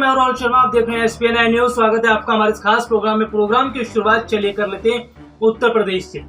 मैं राहुल शर्मा, आप देख रहे हैं SPN न्यूज। स्वागत है आपका हमारे इस खास प्रोग्राम में। प्रोग्राम की शुरुआत चलिए कर लेते हैं उत्तर प्रदेश से।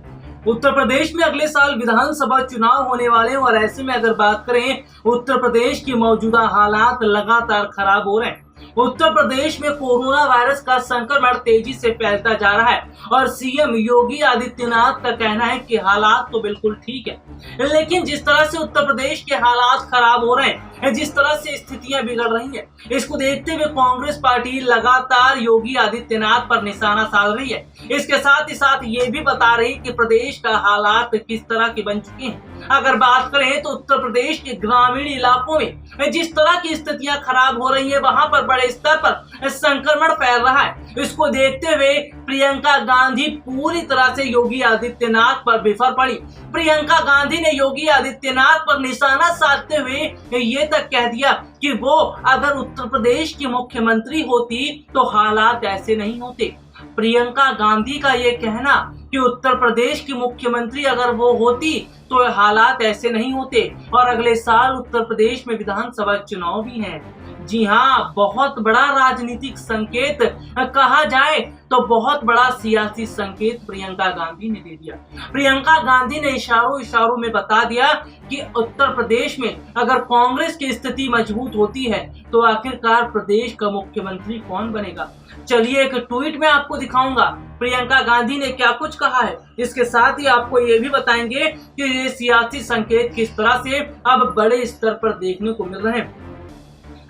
उत्तर प्रदेश में अगले साल विधानसभा चुनाव होने वाले हैं और ऐसे में अगर बात करें उत्तर प्रदेश की मौजूदा हालात लगातार खराब हो रहे हैं। उत्तर प्रदेश में कोरोना वायरस का संक्रमण तेजी से फैलता जा रहा है और सीएम योगी आदित्यनाथ का कहना है कि हालात तो बिल्कुल ठीक है, लेकिन जिस तरह से उत्तर प्रदेश के हालात खराब हो रहे हैं, जिस तरह से स्थितियां बिगड़ रही हैं, इसको देखते हुए कांग्रेस पार्टी लगातार योगी आदित्यनाथ पर निशाना साध रही है। इसके साथ ही साथ ये भी बता रही कि प्रदेश का हालात किस तरह के बन चुके हैं। अगर बात करें तो उत्तर प्रदेश के ग्रामीण इलाकों में जिस तरह की स्थितियां खराब हो रही है, वहां पर बड़े स्तर पर संक्रमण फैल रहा है। इसको देखते हुए प्रियंका गांधी पूरी तरह से योगी आदित्यनाथ पर बिफर पड़ी। प्रियंका गांधी ने योगी आदित्यनाथ पर निशाना साधते हुए ये तक कह दिया कि वो अगर उत्तर प्रदेश की मुख्यमंत्री होती तो हालात ऐसे नहीं होते। प्रियंका गांधी का ये कहना कि उत्तर प्रदेश की मुख्यमंत्री अगर वो होती तो हालात ऐसे नहीं होते और अगले साल उत्तर प्रदेश में विधानसभा चुनाव भी हैं। जी हाँ, बहुत बड़ा राजनीतिक संकेत कहा जाए तो बहुत बड़ा सियासी संकेत प्रियंका गांधी ने दे दिया। प्रियंका गांधी ने इशारों में बता दिया कि उत्तर प्रदेश में अगर कांग्रेस की स्थिति मजबूत होती है तो आखिरकार प्रदेश का मुख्यमंत्री कौन बनेगा। चलिए एक ट्वीट में आपको दिखाऊंगा प्रियंका गांधी ने क्या कुछ कहा है। इसके साथ ही आपको ये भी बताएंगे कि ये सियासी संकेत किस तरह से अब बड़े स्तर पर देखने को मिल रहे हैं।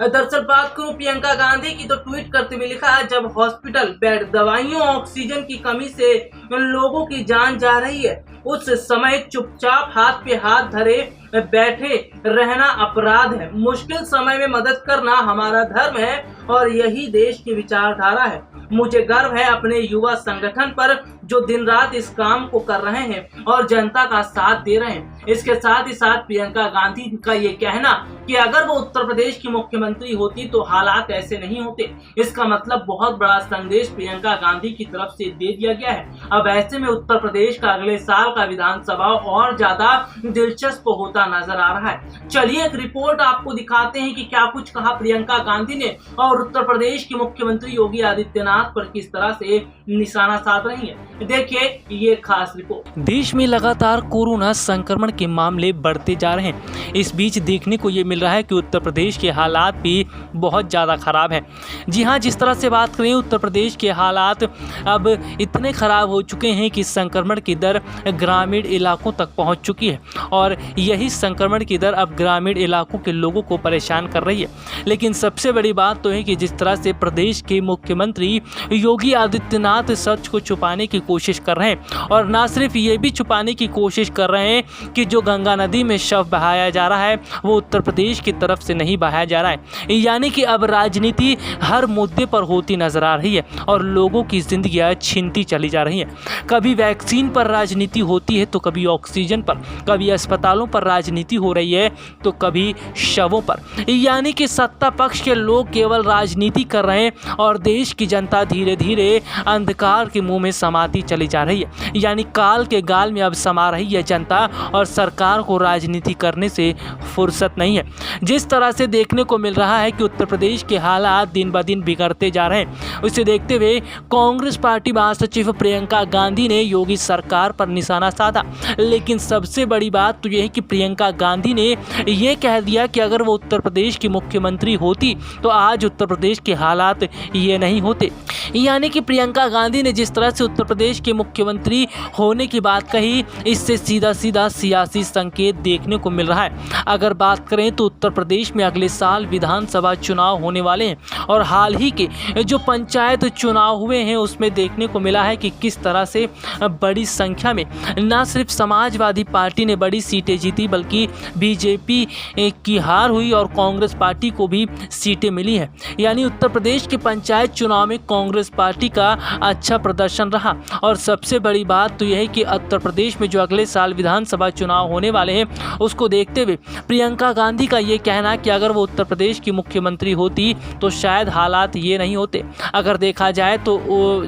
दरअसल बात करूं प्रियंका गांधी की तो ट्वीट करते हुए लिखा है, जब हॉस्पिटल बेड, दवाइयों, ऑक्सीजन की कमी से लोगों की जान जा रही है, उस समय चुपचाप हाथ पे हाथ धरे बैठे रहना अपराध है। मुश्किल समय में मदद करना हमारा धर्म है और यही देश की विचारधारा है। मुझे गर्व है अपने युवा संगठन पर जो दिन रात इस काम को कर रहे हैं और जनता का साथ दे रहे हैं। इसके साथ ही साथ प्रियंका गांधी का ये कहना कि अगर वो उत्तर प्रदेश की मुख्यमंत्री होती तो हालात ऐसे नहीं होते, इसका मतलब बहुत बड़ा संदेश प्रियंका गांधी की तरफ से दे दिया गया है। अब ऐसे में उत्तर प्रदेश का अगले साल का विधानसभा और ज्यादा दिलचस्प होता नजर आ रहा है। चलिए एक रिपोर्ट आपको दिखाते हैं कि क्या कुछ कहा प्रियंका गांधी ने और उत्तर प्रदेश की मुख्यमंत्री योगी आदित्यनाथ पर किस तरह से निशाना साध रही है। देखिए ये खास रिपोर्ट। देश में लगातार कोरोना संक्रमण के मामले बढ़ते जा रहे हैं। इस बीच देखने को ये मिल रहा है कि उत्तर प्रदेश के हालात भी बहुत ज़्यादा खराब हैं। जी हाँ, जिस तरह से बात करें उत्तर प्रदेश के हालात अब इतने खराब हो चुके हैं कि संक्रमण की दर ग्रामीण इलाकों तक पहुंच चुकी है और यही संक्रमण की दर अब ग्रामीण इलाकों के लोगों को परेशान कर रही है। लेकिन सबसे बड़ी बात तो है कि जिस तरह से प्रदेश के मुख्यमंत्री योगी आदित्यनाथ सच को छुपाने की कोशिश कर रहे हैं और ना सिर्फ ये भी छुपाने की कोशिश कर रहे हैं कि जो गंगा नदी में शव बहाया जा रहा है वो उत्तर प्रदेश की तरफ से नहीं बहाया जा रहा है। यानी कि अब राजनीति हर मुद्दे पर होती नजर आ रही है और लोगों की जिंदगियां छीनती चली जा रही हैं। कभी वैक्सीन पर राजनीति होती है तो कभी ऑक्सीजन पर, कभी अस्पतालों पर राजनीति हो रही है तो कभी शवों पर। यानी कि सत्ता पक्ष के लोग केवल राजनीति कर रहे हैं और देश की जनता धीरे धीरे अंधकार के मुंह में समाती चली जा रही है। यानी काल के गाल में अब समा रही है जनता और सरकार को राजनीति करने से फुर्सत नहीं है। जिस तरह से देखने को मिल रहा है कि उत्तर प्रदेश के हालात दिन ब दिन बिगड़ते जा रहे हैं, उसे देखते हुए कांग्रेस पार्टी महासचिव प्रियंका गांधी ने योगी सरकार पर निशाना साधा। लेकिन सबसे बड़ी बात तो यह है कि प्रियंका गांधी ने यह कह दिया कि अगर वो उत्तर प्रदेश की मुख्यमंत्री होती तो आज उत्तर प्रदेश के हालात ये नहीं होते। यानी कि प्रियंका गांधी ने जिस तरह से उत्तर प्रदेश के मुख्यमंत्री होने की बात कही, इससे सीधा सीधा सियासी संकेत देखने को मिल रहा है। अगर बात करें तो उत्तर प्रदेश में अगले साल विधानसभा चुनाव होने वाले हैं और हाल ही के जो पंचायत चुनाव हुए हैं उसमें देखने को मिला है कि किस तरह से बड़ी संख्या में न सिर्फ समाजवादी पार्टी ने बड़ी सीटें जीती बल्कि बीजेपी की हार हुई और कांग्रेस पार्टी को भी सीटें मिली हैं। यानी उत्तर प्रदेश के पंचायत चुनाव में कांग्रेस पार्टी का अच्छा प्रदर्शन रहा और सबसे बड़ी बात तो यह है कि उत्तर प्रदेश में जो अगले साल विधानसभा चुनाव होने वाले हैं उसको देखते हुए प्रियंका गांधी का ये कहना कि अगर वो उत्तर प्रदेश की मुख्यमंत्री होती तो शायद हालात ये नहीं होते। अगर देखा जाए तो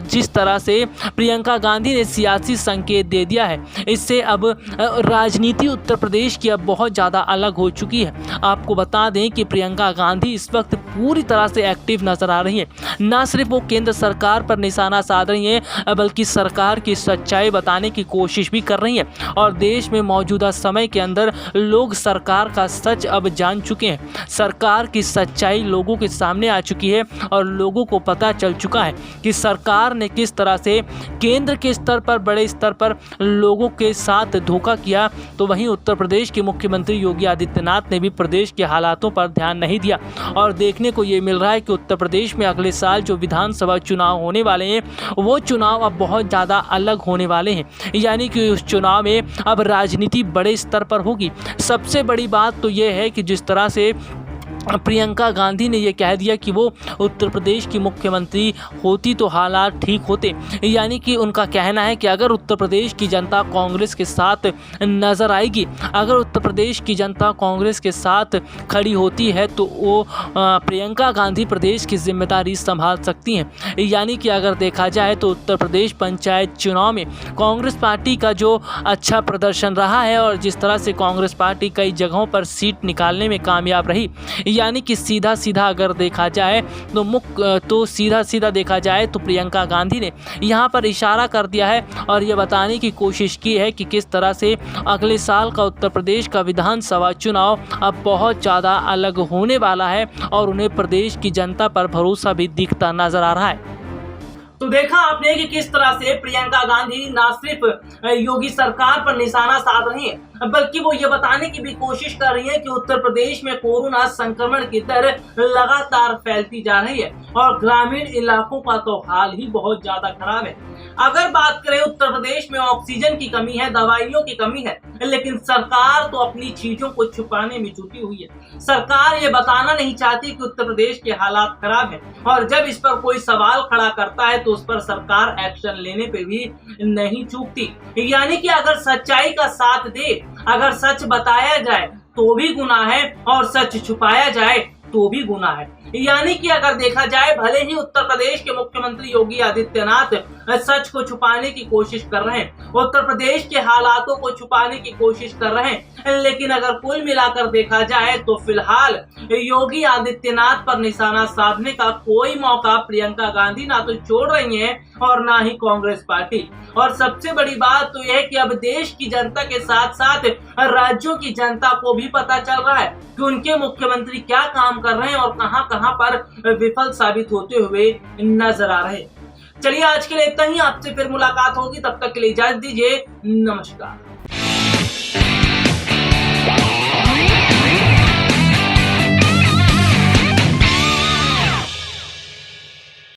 जिस तरह से प्रियंका गांधी गांधी ने सियासी संकेत दे दिया है। इससे अब राजनीति उत्तर प्रदेश की अब बहुत ज़्यादा अलग हो चुकी है। आपको बता दें कि प्रियंका गांधी इस वक्त पूरी तरह से एक्टिव नजर आ रही है। न सिर्फ वो केंद्र सरकार पर निशाना साध रही हैं, बल्कि सरकार की सच्चाई बताने की कोशिश भी कर रही हैं। और देश में मौजूदा समय के अंदर लोग सरकार का सच अब जान चुके हैं। सरकार की सच्चाई लोगों के सामने आ चुकी है और लोगों को पता चल चुका है कि सरकार ने किस तरह से केंद्र के स्तर पर, बड़े स्तर पर लोगों के साथ धोखा किया। तो वहीं उत्तर प्रदेश के मुख्यमंत्री योगी आदित्यनाथ ने भी प्रदेश के हालातों पर ध्यान नहीं दिया और देखने को ये मिल रहा है कि उत्तर प्रदेश में अगले साल जो विधानसभा चुनाव होने वाले हैं वो चुनाव अब बहुत ज़्यादा अलग होने वाले हैं। यानी कि उस चुनाव में अब राजनीति बड़े स्तर पर होगी। सबसे बड़ी बात तो ये है कि जिस तरह से प्रियंका गांधी ने ये कह दिया कि वो उत्तर प्रदेश की मुख्यमंत्री होती तो हालात ठीक होते। यानी कि उनका कहना है कि अगर उत्तर प्रदेश की जनता कांग्रेस के साथ नज़र आएगी, अगर उत्तर प्रदेश की जनता कांग्रेस के साथ खड़ी होती है तो वो प्रियंका गांधी प्रदेश की जिम्मेदारी संभाल सकती हैं। यानी कि अगर देखा जाए तो उत्तर प्रदेश पंचायत चुनाव में कांग्रेस पार्टी का जो अच्छा प्रदर्शन रहा है और जिस तरह से कांग्रेस पार्टी कई जगहों पर सीट निकालने में कामयाब रही, यानी कि सीधा सीधा अगर देखा जाए तो सीधा देखा जाए तो प्रियंका गांधी ने यहाँ पर इशारा कर दिया है और ये बताने की कोशिश की है कि किस तरह से अगले साल का उत्तर प्रदेश का विधानसभा चुनाव अब बहुत ज़्यादा अलग होने वाला है और उन्हें प्रदेश की जनता पर भरोसा भी दिखता नजर आ रहा है। तो देखा आपने कि किस तरह से प्रियंका गांधी ना सिर्फ योगी सरकार पर निशाना साध रही है, बल्कि वो ये बताने की भी कोशिश कर रही है कि उत्तर प्रदेश में कोरोना संक्रमण की दर लगातार फैलती जा रही है और ग्रामीण इलाकों का तो हाल ही बहुत ज्यादा खराब है। अगर बात करें उत्तर प्रदेश में ऑक्सीजन की कमी है, दवाइयों की कमी है, लेकिन सरकार तो अपनी चीजों को छुपाने में जुटी हुई है। सरकार ये बताना नहीं चाहती कि उत्तर प्रदेश के हालात खराब है और जब इस पर कोई सवाल खड़ा करता है तो उस पर सरकार एक्शन लेने पे भी नहीं चूकती। यानी कि अगर सच्चाई का साथ दे, अगर सच बताया जाए तो भी गुनाह है और सच छुपाया जाए तो भी गुनाह है। यानी कि अगर देखा जाए भले ही उत्तर प्रदेश के मुख्यमंत्री योगी आदित्यनाथ सच को छुपाने की कोशिश कर रहे हैं, उत्तर प्रदेश के हालातों को छुपाने की कोशिश कर रहे हैं, लेकिन अगर कुल मिलाकर देखा जाए तो फिलहाल योगी आदित्यनाथ पर निशाना साधने का कोई मौका प्रियंका गांधी ना तो छोड़ रही हैं और ना ही कांग्रेस पार्टी। और सबसे बड़ी बात तो यह है कि अब देश की जनता के साथ साथ राज्यों की जनता को भी पता चल रहा है कि उनके मुख्यमंत्री क्या काम कर रहे हैं और कहां पर विफल साबित होते हुए नजर आ रहे हैं। चलिए आज के लिए इतना ही, आपसे फिर मुलाकात होगी, तब तक के लिए इजाजत दीजिए, नमस्कार।